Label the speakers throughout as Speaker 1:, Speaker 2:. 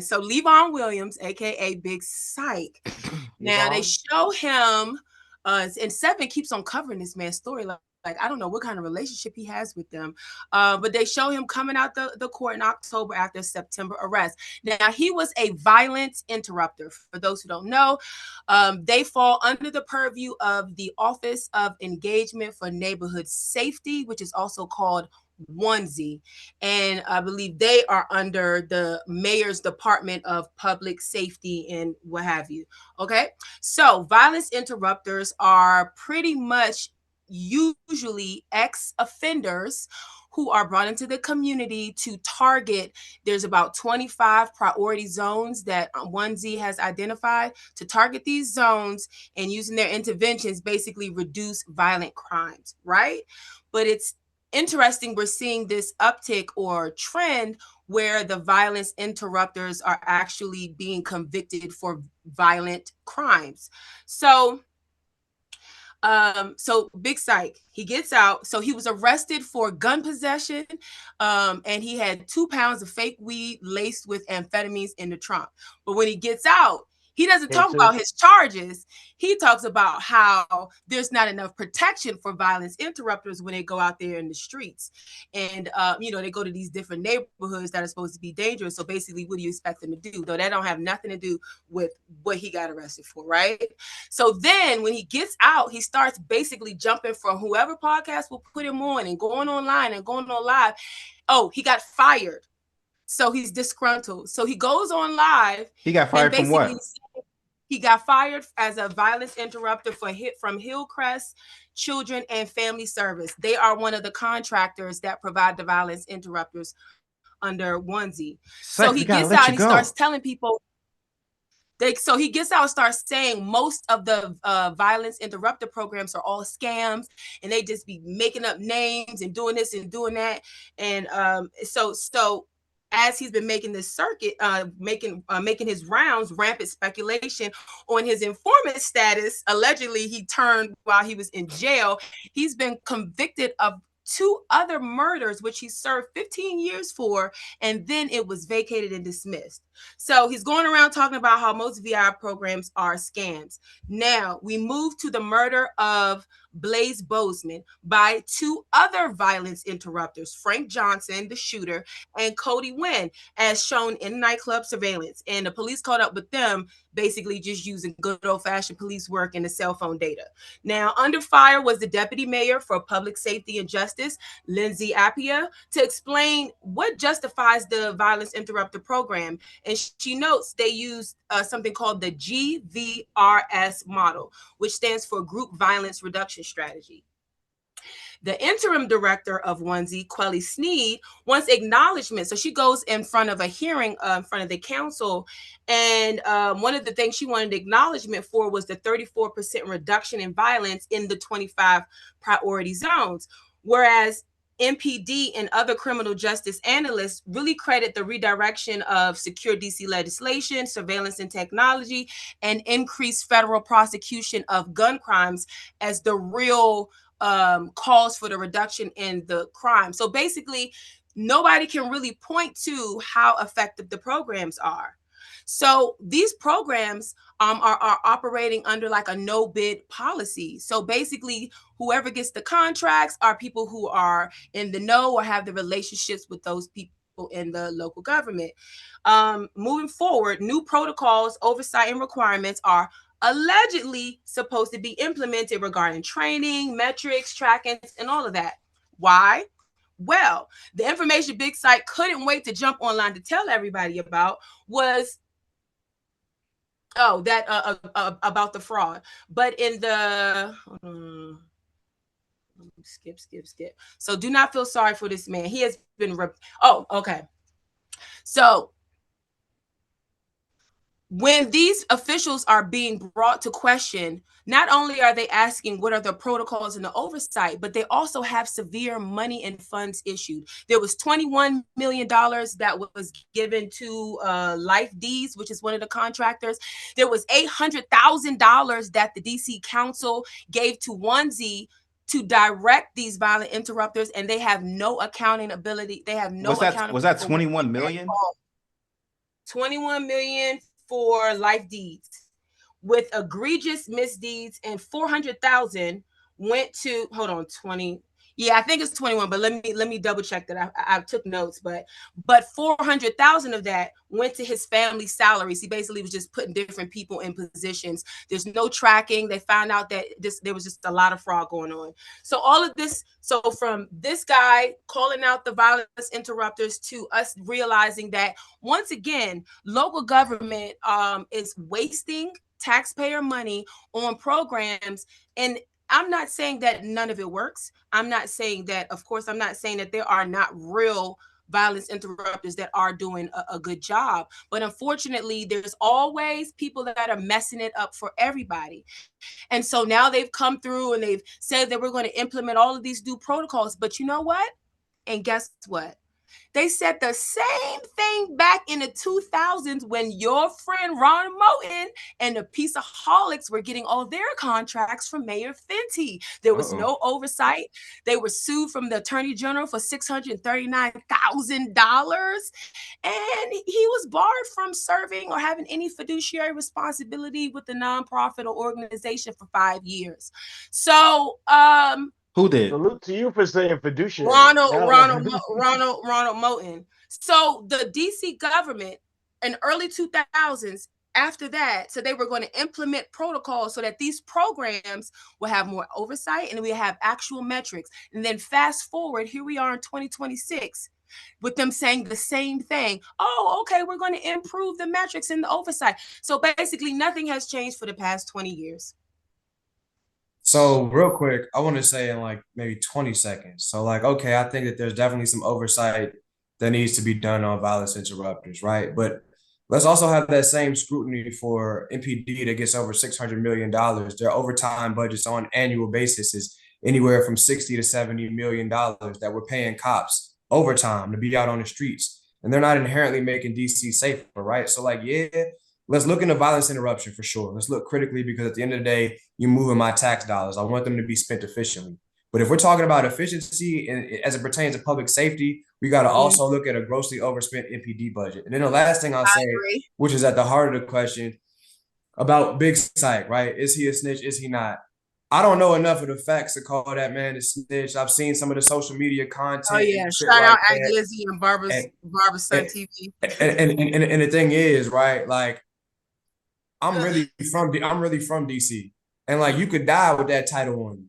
Speaker 1: So Levon Williams, aka Big Syke. Now they
Speaker 2: Yvonne.
Speaker 1: show him, and Seven keeps on covering this man's story. Like I don't know what kind of relationship he has with them, but they show him coming out the court in October after September arrest. Now he was a violence interrupter. For those who don't know, they fall under the purview of the Office of Engagement for Neighborhood Safety, which is also called onesie, and I believe they are under the mayor's department of public safety and what have you. Okay, so violence interrupters are pretty much usually ex offenders who are brought into the community to target. There's about 25 priority zones that onesie has identified to target these zones, and using their interventions basically reduce violent crimes, right? But it's interesting, we're seeing this uptick or trend where the violence interrupters are actually being convicted for violent crimes. So Big Syke, he gets out. So he was arrested for gun possession, and he had 2 pounds of fake weed laced with amphetamines in the trunk. But when he gets out, he doesn't talk about
Speaker 2: Into
Speaker 1: his charges. He talks about how there's not enough protection for violence interrupters when they go out there in the streets. And, they go to these different neighborhoods that are supposed to be dangerous. So basically, what do you expect them to do? Though that don't have nothing to do with what he got arrested for, right? So then when he gets out, he starts basically jumping from whoever podcast will put him on and going online and going on live. Oh, he got fired. So he's disgruntled. So he goes on live
Speaker 2: he got
Speaker 1: and
Speaker 2: fired from
Speaker 1: basically
Speaker 2: what?
Speaker 1: he got fired as a violence interrupter for hit from Hillcrest Children and Family Service. They are one of the contractors that provide the violence interrupters under onesie. So he
Speaker 2: Syke, we
Speaker 1: gets
Speaker 2: gotta
Speaker 1: out and he
Speaker 2: let you
Speaker 1: starts
Speaker 2: go.
Speaker 1: telling people so he gets out and starts saying most of the violence interrupter programs are all scams, and they just be making up names and doing this and doing that. And so as he's been making this circuit, making his rounds, rampant speculation on his informant status. Allegedly, he turned while he was in jail. He's been convicted of two other murders, which he served 15 years for, and then it was vacated and dismissed. So he's going around talking about how most VI programs are scams. Now we move to the murder of Blaze Bozeman by two other violence interrupters, Frank Johnson, the shooter, and Cody Wynn, as shown in nightclub surveillance. And the police caught up with them basically just using good old-fashioned police work and the cell phone data. Now, under fire was the deputy mayor for public safety and justice, Lindsay Appia, to explain what justifies the violence interrupter program. And she notes they use something called the GVRS model, which stands for Group Violence Reduction Strategy. The interim director of onesie, Quelly Sneed, wants acknowledgement. So she goes in front of a hearing in front of the council. And one of the things she wanted acknowledgement for was the 34% reduction in violence in the 25 priority zones. Whereas MPD and other criminal justice analysts really credit the redirection of secure DC legislation, surveillance and technology, and increased federal prosecution of gun crimes as the real cause for the reduction in the crime. So basically, nobody can really point to how effective the programs are. So these programs are operating under like a no bid policy. So basically, whoever gets the contracts are people who are in the know or have the relationships with those people in the local government. Moving forward, new protocols, oversight, and requirements are allegedly supposed to be implemented regarding training, metrics, trackings, and all of that. Why? Well, the information Big Syke couldn't wait to jump online to tell everybody about was that about the fraud. But in the skip. So do not feel sorry for this man. He has been okay. So when these officials are being brought to question, not only are they asking what are the protocols and the oversight, but they also have severe money and funds issued. There was $21 million that was given to Life D's, which is one of the contractors. There was $800,000 that the DC Council gave to onesie to direct these violent interrupters, and they have no accounting ability. They have no
Speaker 2: Was that
Speaker 1: accountability for what
Speaker 2: 21
Speaker 1: they
Speaker 2: million?
Speaker 1: 21 million for life deeds with egregious misdeeds, and 400,000 went to, hold on, 20. Yeah, I think it's 21, but let me double check that. I took notes, but 400,000 of that went to his family salaries. He basically was just putting different people in positions. There's no tracking. They found out that there was just a lot of fraud going on. So all of this, so from this guy calling out the violence interrupters to us realizing that once again, local government is wasting taxpayer money on programs. And I'm not saying that none of it works. I'm not saying that, of course, I'm not saying that there are not real violence interrupters that are doing a good job. But unfortunately, there's always people that are messing it up for everybody. And so now they've come through and they've said that we're going to implement all of these new protocols. But you know what? And guess what? They said the same thing back in the 2000s when your friend Ron Moten and the Pieceaholics were getting all their contracts from Mayor Fenty. There was no oversight. They were sued from the Attorney General for $639,000. And he was barred from serving or having any fiduciary responsibility with the nonprofit or organization for 5 years. So,
Speaker 2: who did?
Speaker 3: Salute to you for saying fiduciary.
Speaker 1: Ronald Moten. So the DC government in early 2000s, after that, so they were going to implement protocols so that these programs will have more oversight and we have actual metrics. And then fast forward, here we are in 2026 with them saying the same thing. Oh, okay, we're going to improve the metrics and the oversight. So basically nothing has changed for the past 20 years.
Speaker 4: So real quick, I want to say in like maybe 20 seconds. So like, okay, I think that there's definitely some oversight that needs to be done on violence interrupters, right? But let's also have that same scrutiny for MPD that gets over $600 million. Their overtime budgets on an annual basis is anywhere from $60 to $70 million that we're paying cops overtime to be out on the streets. And they're not inherently making DC safer, right? So like, yeah, let's look into violence interruption for sure. Let's look critically because at the end of the day, you're moving my tax dollars. I want them to be spent efficiently. But if we're talking about efficiency and as it pertains to public safety, we got to also look at a grossly overspent MPD budget. And then the last thing I'll say, which is at the heart of the question about Big Syke, right? Is he a snitch? Is he not? I don't know enough of the facts to call that man a snitch. I've seen some of the social media content.
Speaker 1: Oh yeah, shout out Glizzy and Barbara's Son TV.
Speaker 4: And the thing is, right? Like, I'm really from DC, and like you could die with that title on you.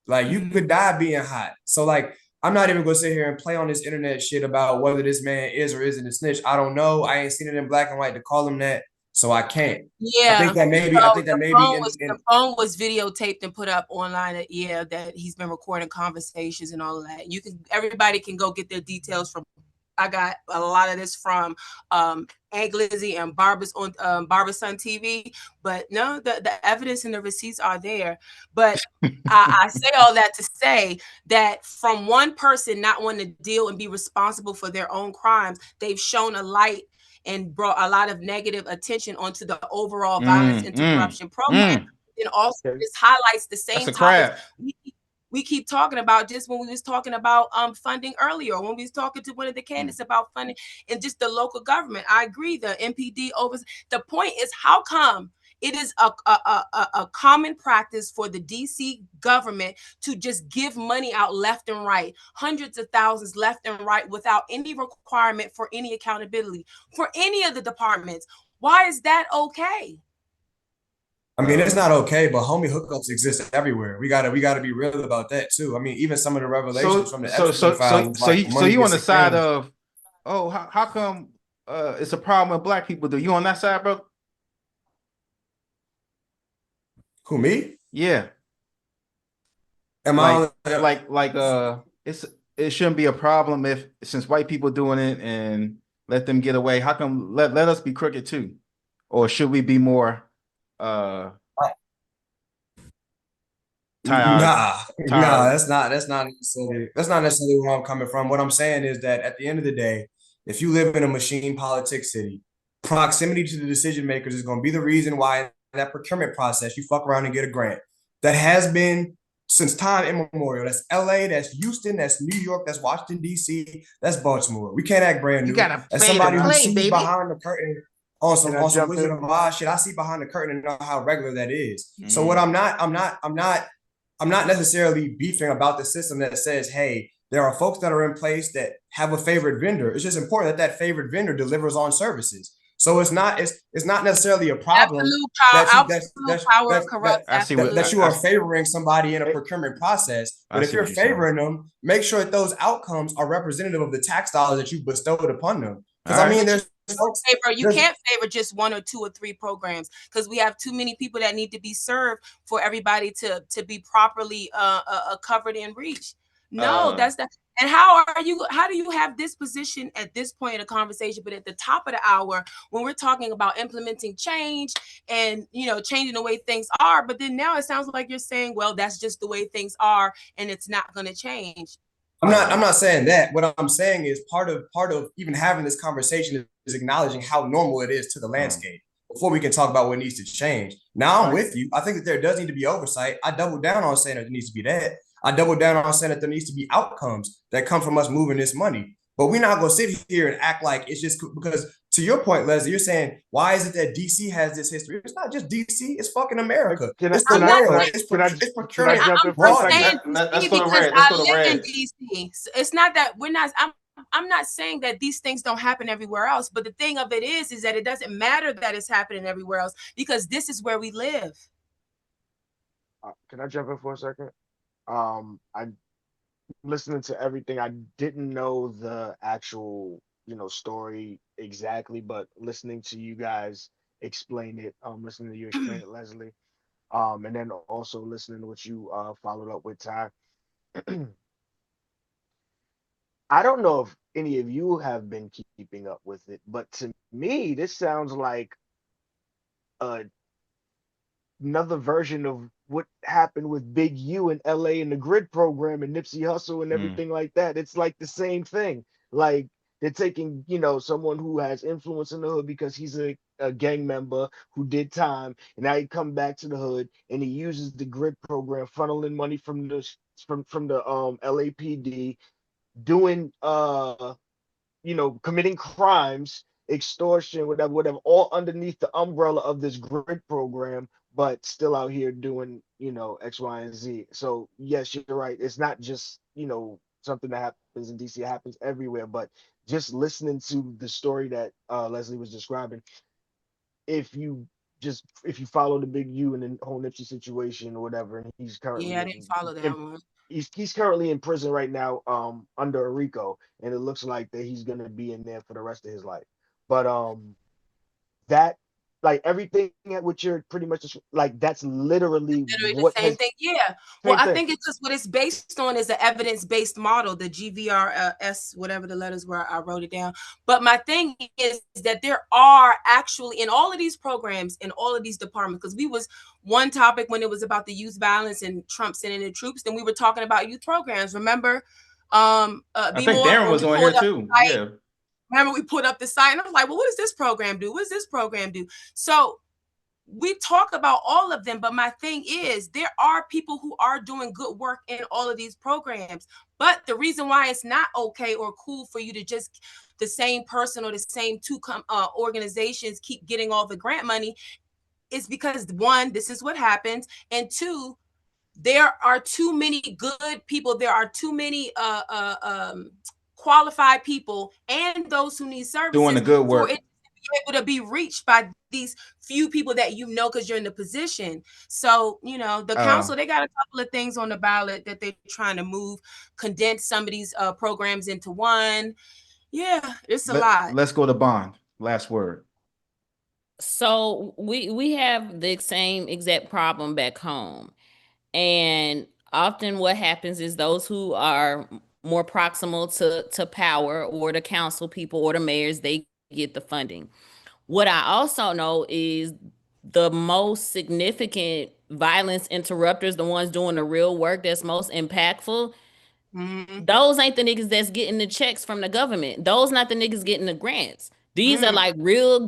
Speaker 4: Like you could die being hot. So like I'm not even gonna sit here and play on this internet shit about whether this man is or isn't a snitch. I don't know. I ain't seen it in black and white to call him that, so I can't.
Speaker 1: Yeah,
Speaker 4: I think that maybe.
Speaker 1: The phone was videotaped and put up online. That he's been recording conversations and all of that. Everybody can go get their details from. I got a lot of this from Aunt Glizzy and Barbara's Son TV, but no, the evidence and the receipts are there. But I say all that to say that from one person not wanting to deal and be responsible for their own crimes, they've shown a light and brought a lot of negative attention onto the overall violence interruption program. And also this highlights the same topics we keep talking about, just when we was talking about funding earlier, when we was talking to one of the candidates about funding and just the local government. I agree, the MPD the point is, how come it is a common practice for the DC government to just give money out left and right, hundreds of thousands left and right, without any requirement for any accountability for any of the departments? Why is that okay?
Speaker 4: I mean, it's not okay, but homie hookups exist everywhere. We gotta be real about that too. I mean, even some of the revelations from the Epstein files.
Speaker 2: So you on the side of, oh, how come it's a problem with black people? Do you on that side, bro?
Speaker 4: Who, me?
Speaker 2: Yeah.
Speaker 4: Am
Speaker 2: I it shouldn't be a problem since white people doing it and let them get away. How come let us be crooked too? Or should we be more
Speaker 4: Nah, that's not necessarily where I'm coming from. What I'm saying is that at the end of the day, if you live in a machine politics city, proximity to the decision makers is going to be the reason why in that procurement process you fuck around and get a grant. That has been since time immemorial. That's LA, that's Houston, that's New York, that's Washington, D.C., that's Baltimore. We can't act brand
Speaker 2: You
Speaker 4: new.
Speaker 2: gotta
Speaker 4: As
Speaker 2: play to
Speaker 4: somebody who
Speaker 2: play,
Speaker 4: sees
Speaker 2: baby.
Speaker 4: behind the curtain on
Speaker 3: Can I
Speaker 4: some
Speaker 3: jump
Speaker 4: Wizard
Speaker 3: in?
Speaker 4: of Oz shit, I see behind the curtain and know how regular that is. So what
Speaker 2: Mm.
Speaker 4: I'm not necessarily beefing about the system that says, hey, there are folks that are in place that have a favorite vendor. It's just important that that favorite vendor delivers on services. So it's not necessarily a problem
Speaker 1: Absolute power corrupts
Speaker 2: I see what
Speaker 1: absolute.
Speaker 4: that you are favoring somebody in a procurement process.
Speaker 2: I
Speaker 4: But if
Speaker 2: see
Speaker 4: you're
Speaker 2: what you're saying.
Speaker 4: favoring them, make sure that those outcomes are representative of the tax dollars that you bestowed upon them. Because
Speaker 2: All
Speaker 4: I
Speaker 2: right.
Speaker 4: mean,
Speaker 1: But
Speaker 4: there's folks,
Speaker 1: you can't favor just one or two or three programs because we have too many people that need to be served for everybody to be properly covered and reached. No, that's that. And how do you have this position at this point in the conversation, but at the top of the hour when we're talking about implementing change and changing the way things are, but then now it sounds like you're saying, well, that's just the way things are and it's not going to change.
Speaker 4: I'm not saying that. What I'm saying is part of even having this conversation is acknowledging how normal it is to the landscape before we can talk about what needs to change. Now I'm with you. I think that there does need to be oversight. I double down on saying that there needs to be that. I double down on saying that there needs to be outcomes that come from us moving this money. But we're not gonna sit here and act like it's just because, to your point, Leslie, you're saying, why is it that DC has this history? It's not just DC, it's fucking America. It's the world. It's procurement
Speaker 3: jump in for a
Speaker 4: broadly.
Speaker 3: second?
Speaker 2: Let's go to
Speaker 1: because
Speaker 2: red. Let's
Speaker 1: I
Speaker 2: go to
Speaker 1: live in
Speaker 2: red.
Speaker 1: DC. So it's not that we're not. I'm not saying that these things don't happen everywhere else, but the thing of it is that it doesn't matter that it's happening everywhere else because this is where we live.
Speaker 3: Can I jump in for a second? I listening to everything. I didn't know the actual, story exactly, but listening to you guys explain it, listening to you explain it, Leslie, and then also listening to what you followed up with, Ty. I don't know if any of you have been keeping up with it, but to me, this sounds like a another version of what happened with Big U in LA and the Grid program and Nipsey Hussle and
Speaker 2: Mm.
Speaker 3: everything like that. It's like the same thing. Like they're taking, someone who has influence in the hood because he's a gang member who did time, and now he come back to the hood and he uses the Grid program, funneling money from the LAPD, doing committing crimes, extortion, whatever, all underneath the umbrella of this grid program, but still out here doing, X, Y, and Z. So yes, you're right. It's not just, something that happens in DC, it happens everywhere. But just listening to the story that Leslie was describing, if you if you follow the Big U and the whole Nipsey situation or whatever, and he's
Speaker 1: Yeah, I
Speaker 3: currently
Speaker 1: didn't follow that
Speaker 3: in
Speaker 1: one.
Speaker 3: he's currently in prison right now, under a RICO, and it looks like that he's gonna be in there for the rest of his life. But that like everything at which you're pretty much like that's literally
Speaker 1: Literally the
Speaker 3: what
Speaker 1: same
Speaker 3: has
Speaker 1: thing. Yeah. Well,
Speaker 3: same
Speaker 1: I
Speaker 3: thing.
Speaker 1: think it's just what it's based on is the evidence-based model, the GVRS, whatever the letters were, I wrote it down. But my thing is that there are actually in all of these programs, in all of these departments, because we was one topic when it was about the youth violence and Trump sending in troops, then we were talking about youth programs. Remember?
Speaker 2: I
Speaker 1: Be
Speaker 2: think
Speaker 1: more
Speaker 2: Darren
Speaker 1: when
Speaker 2: was
Speaker 1: we
Speaker 2: on here
Speaker 1: pulled up
Speaker 2: too.
Speaker 1: the site.
Speaker 2: Yeah.
Speaker 1: Remember, we put up the site, and I was like, well, what does this program do? What does this program do? So we talk about all of them, but my thing is there are people who are doing good work in all of these programs. But the reason why it's not okay or cool for you to just the same person or the same two organizations keep getting all the grant money is because one, this is what happens, and two, there are too many good people. There are too many qualified people and those who need
Speaker 2: Doing the
Speaker 1: services
Speaker 2: good
Speaker 1: for
Speaker 2: work.
Speaker 1: it to be able to be reached by these few people that because you're in the position. So, the council, they got a couple of things on the ballot that they're trying to move, condense some of these programs into one. Yeah, it's a lot.
Speaker 2: Let's go to Bond. Last word.
Speaker 5: So we have the same exact problem back home. And often what happens is those who are more proximal to power or the council people or the mayors, they get the funding. What I also know is the most significant violence interrupters, the ones doing the real work that's most impactful, those ain't the niggas that's getting the checks from the government. Those not the niggas getting the grants. These are like real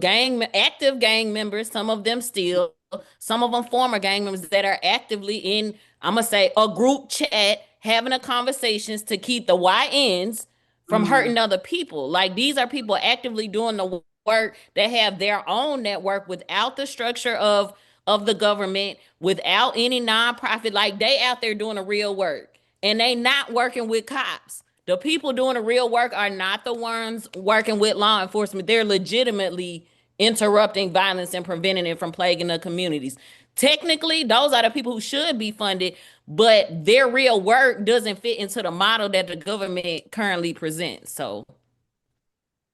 Speaker 5: active gang members. Some of them still, some of them former gang members that are actively in I'm gonna say a group chat having a conversations to keep the YNs from hurting other people. Like these are people actively doing the work that have their own network without the structure of the government, without any nonprofit. Like they out there doing the real work, and they not working with cops. The people doing the real work are not the ones working with law enforcement. They're legitimately interrupting violence and preventing it from plaguing the communities. Technically, those are the people who should be funded, but their real work doesn't fit into the model that the government currently presents. So,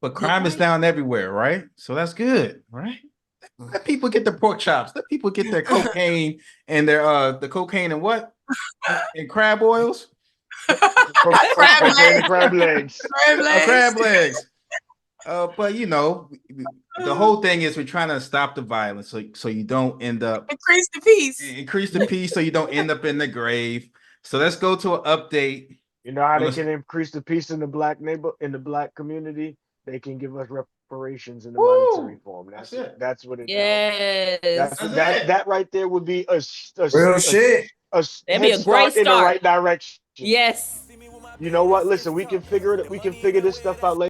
Speaker 2: But crime is down everywhere, right? So that's good, right? Let people get their pork chops. Let people get their cocaine and their the cocaine and what? And crab oils.
Speaker 3: Crab legs.
Speaker 1: Crab legs.
Speaker 2: Crab legs. But you know, the whole thing is we're trying to stop the violence, so you don't end up
Speaker 1: Increase the peace.
Speaker 2: Increase the peace, so you don't end up in the grave. So let's go to an update.
Speaker 3: You know how they can increase the peace in the black community? They can give us reparations in the monetary form. That's it. That's what it
Speaker 5: yes,
Speaker 3: that right there would be a
Speaker 4: Real shit.
Speaker 3: That'd
Speaker 5: be a great
Speaker 3: start in the right direction.
Speaker 5: Yes.
Speaker 3: You know what? Listen, we can figure this stuff out later.